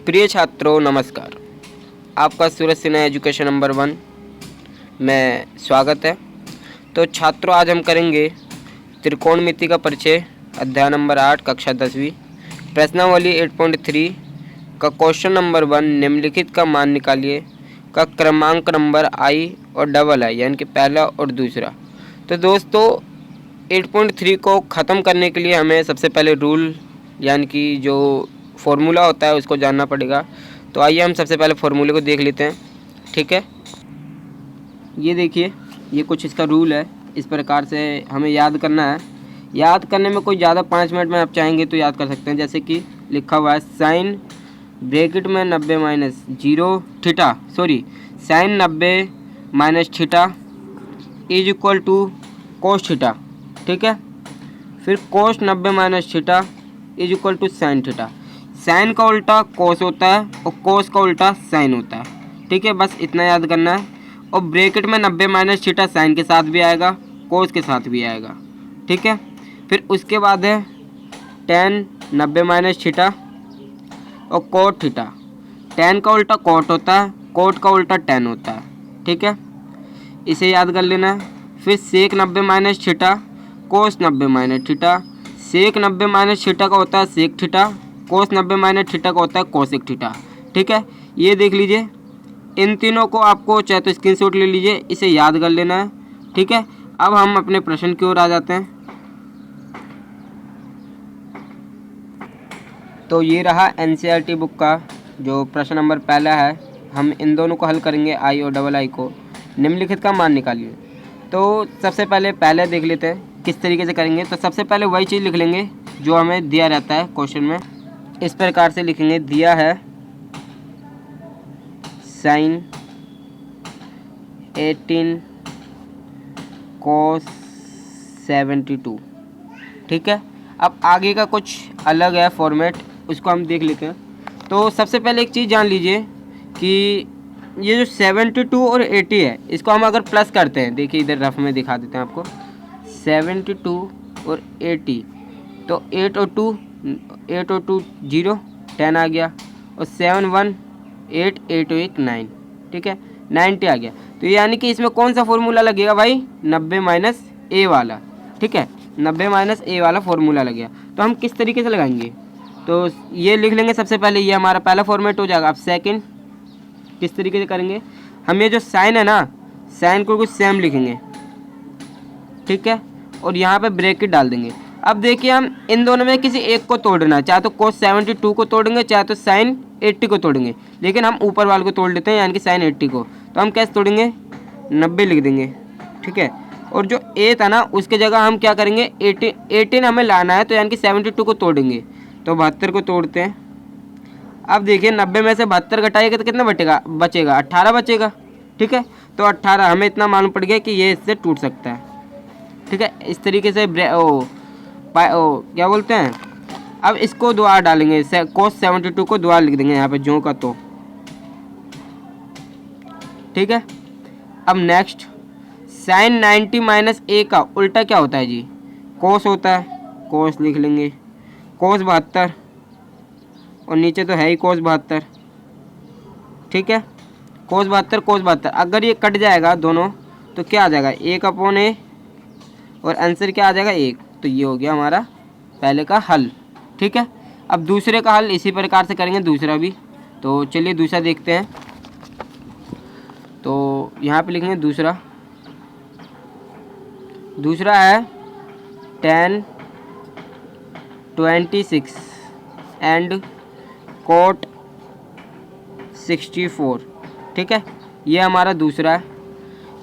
प्रिय छात्रों नमस्कार। आपका सूरज सिन्हा एजुकेशन नंबर 1 में स्वागत है। तो छात्रों आज हम करेंगे त्रिकोणमिति का परिचय, अध्याय नंबर 8, कक्षा 10वीं, प्रश्नावली 8.3 का क्वेश्चन नंबर 1 निम्नलिखित का मान निकालिए का क्रमांक नंबर आई और डबल आई यानी कि पहला और दूसरा। तो दोस्तों 8.3 को ख़त्म करने के लिए हमें सबसे पहले रूल यानी कि जो फॉर्मूला होता है उसको जानना पड़ेगा। तो आइए हम सबसे पहले फॉर्मूले को देख लेते हैं। ठीक है, ये देखिए, ये कुछ इसका रूल है। इस प्रकार से हमें याद करना है। याद करने में कोई ज़्यादा 5 मिनट में आप चाहेंगे तो याद कर सकते हैं। जैसे कि लिखा हुआ है साइन ब्रैकेट में 90 minus 0 theta, sine 90 minus theta is equal to cos theta. ठीक है, फिर cos 90 minus theta is equal to sine theta. Sine का उल्टा कोस होता है और कोस का उल्टा साइन होता है। ठीक है, बस इतना याद करना है। और ब्रैकेट में 90 माइनस थीटा साइन के साथ भी आएगा, कोस के साथ भी आएगा। ठीक है, फिर उसके बाद है tan 90 माइनस थीटा और कोट थीटा। tan का उल्टा कोट होता है, कोट का उल्टा tan होता है। ठीक है, इसे याद कर लेना है। फिर sec 90 minus theta cos 90 minus theta. Sec 90 minus theta का होता है sec theta, cos 90 minus theta का होता है कोसेक थीटा। ठीक है, ये देख लीजिए। इन तीनों को आपको चाहे तो स्क्रीनशॉट ले लीजिए, इसे याद कर लेना है। ठीक है, अब हम अपने प्रश्न की ओर आ जाते हैं। तो ये रहा एनसीईआरटी बुक का जो प्रश्न नंबर पहला है। हम इन दोनों को हल करेंगे, आई और डबल आई को। निम्नलिखित का मान निकालिए। तो सबसे पहले देख लेते हैं किस तरीके से करेंगे। तो सबसे पहले वही चीज़ लिख लेंगे जो हमें दिया रहता है क्वेश्चन में। इस प्रकार से लिखेंगे, दिया है साइन 18 cos 72। ठीक है, अब आगे का कुछ अलग है फॉर्मेट, उसको हम देख लेते हैं। तो सबसे पहले एक चीज़ जान लीजिए कि ये जो 72 और 80 है, इसको हम अगर प्लस करते हैं, देखिए इधर रफ में दिखा देते हैं आपको। 72 और 80, तो 8 और 2 0, 10 आ गया। और 7 1 8 8 1 9। ठीक है, 90 आ गया। तो यानी कि इसमें कौन सा फॉर्मूला लगेगा भाई? 90 माइनस ए वाला। ठीक है, 90 माइनस ए वाला फॉर्मूला लग गया। तो हम किस तरीके से लगाएंगे? तो ये लिख लेंगे सबसे पहले, ये हमारा पहला फॉर्मेट हो जाएगा। अब सेकंड किस तरीके से करेंगे? हम ये जो साइन है ना, साइन को कुछ सेम लिखेंगे। ठीक है, और यहाँ पे ब्रैकेट डाल देंगे। अब देखिए, हम इन दोनों में किसी एक को तोड़ना है, चाहे तो कोस 72 को तोड़ेंगे, चाहे तो साइन 80 को तोड़ेंगे। लेकिन हम ऊपर वाले को तोड़ लेते हैं, यानी कि साइन 80 को। तो हम कैसे तोड़ेंगे? 90 लिख देंगे। ठीक है, और जो ए था ना, उसके जगह हम क्या करेंगे? 18 हमें लाना है, तो यानी कि 72 को तोड़ेंगे। तो 72 को तोड़ते हैं। अब देखिए, 90 में से 72 घटाएगा तो कितना बचेगा? 18 बचेगा। ठीक है, तो 18 हमें इतना मालूम पड़ गया कि ये इससे टूट सकता है। ठीक है, इस तरीके से क्या बोलते हैं, अब इसको दोबारा डालेंगे। कोस 72 को दोबारा लिख देंगे यहाँ पे जो का तो। ठीक है, अब नेक्स्ट साइन 90 माइनस ए का उल्टा क्या होता है जी? कोस होता है, कोस लिख लेंगे। कोस 72, और नीचे तो है ही कोस 72। ठीक है, कोस 72 अगर ये कट जाएगा दोनों तो क्या आ जाएगा? 1/a, और आंसर क्या आ जाएगा? 1। तो ये हो गया हमारा पहले का हल। ठीक है, अब दूसरे का हल इसी प्रकार से करेंगे, दूसरा भी। तो चलिए दूसरा देखते हैं। तो यहाँ पे लिखेंगे दूसरा है tan 26 एंड कोट 64। ठीक है, ये हमारा दूसरा है।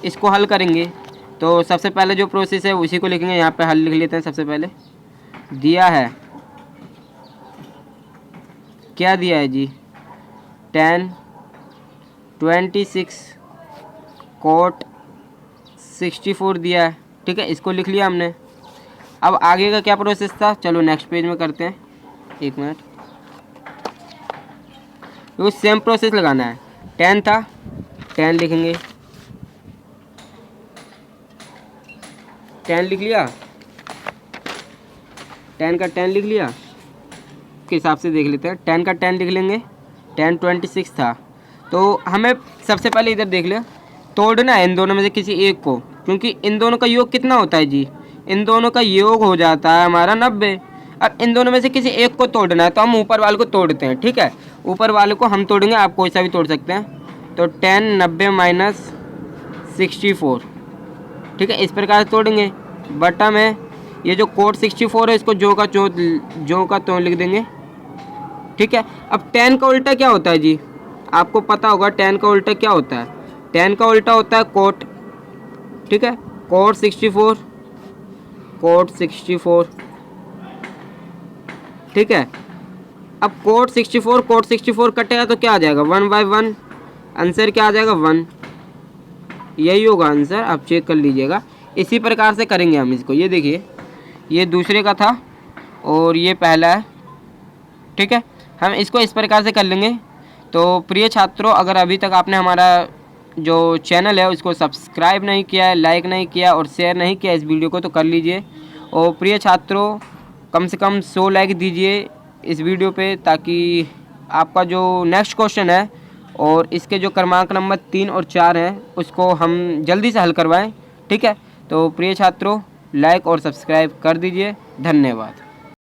इसको हल करेंगे तो सबसे पहले जो प्रोसेस है उसी को लिखेंगे। यहाँ पे हल लिख लेते हैं। सबसे पहले दिया है, क्या दिया है जी? tan 26 कोट 64 दिया है। ठीक है, इसको लिख लिया हमने। अब आगे का क्या प्रोसेस था, चलो नेक्स्ट पेज में करते हैं। एक मिनट, तो सेम प्रोसेस लगाना है। 10 था, 10 लिखेंगे। 10 लिख लिया, 10 का 10 लिख लिया। के हिसाब से देख लेते हैं। 10 का 10 लिख लेंगे, 10 26 था। तो हमें सबसे पहले इधर देख ले, तोड़ना है इन दोनों में से किसी एक को, क्योंकि इन दोनों का योग कितना होता है जी, इन दोनों का योग हो जाता है हमारा 90। और इन दोनों में से किसी एक को तोड़ना है, तो हम ऊपर वाले को तोड़ते हैं। ठीक है, ऊपर वाले को हम तोड़ेंगे, आप कोई सा भी तोड़ सकते हैं। तो 10 90 माइनस 64, ठीक है, इस प्रकार से तोड़ेंगे। बटा में ये जो कोट 64 है, इसको जो का तो लिख देंगे। ठीक है, अब 10 का उल्टा क्या होता है जी, आपको पता होगा 10 का उल्टा क्या होता है। 10 का उल्टा होता है कोट। ठीक है, कोट 64, कोट 64। ठीक है, अब कोट 64 कटेगा तो क्या आ जाएगा, 1/1। आंसर क्या आ जाएगा, 1। यही होगा आंसर, आप चेक कर लीजिएगा। इसी प्रकार से करेंगे हम इसको। ये देखिए, ये दूसरे का था और ये पहला है। ठीक है, हम इसको इस प्रकार से कर लेंगे। तो प्रिय छात्रों, अगर अभी तक आपने हमारा जो चैनल है उसको सब्सक्राइब नहीं किया है, लाइक नहीं किया और शेयर नहीं किया इस वीडियो को, तो कर लीजिए। और प्रिय छात्रों, कम से कम 100 लाइक दीजिए इस वीडियो पे, ताकि आपका जो नेक्स्ट क्वेश्चन है और इसके जो क्रमांक नंबर 3 और 4 हैं उसको हम जल्दी से हल करवाएं। ठीक है, तो प्रिय छात्रों, लाइक और सब्सक्राइब कर दीजिए। धन्यवाद।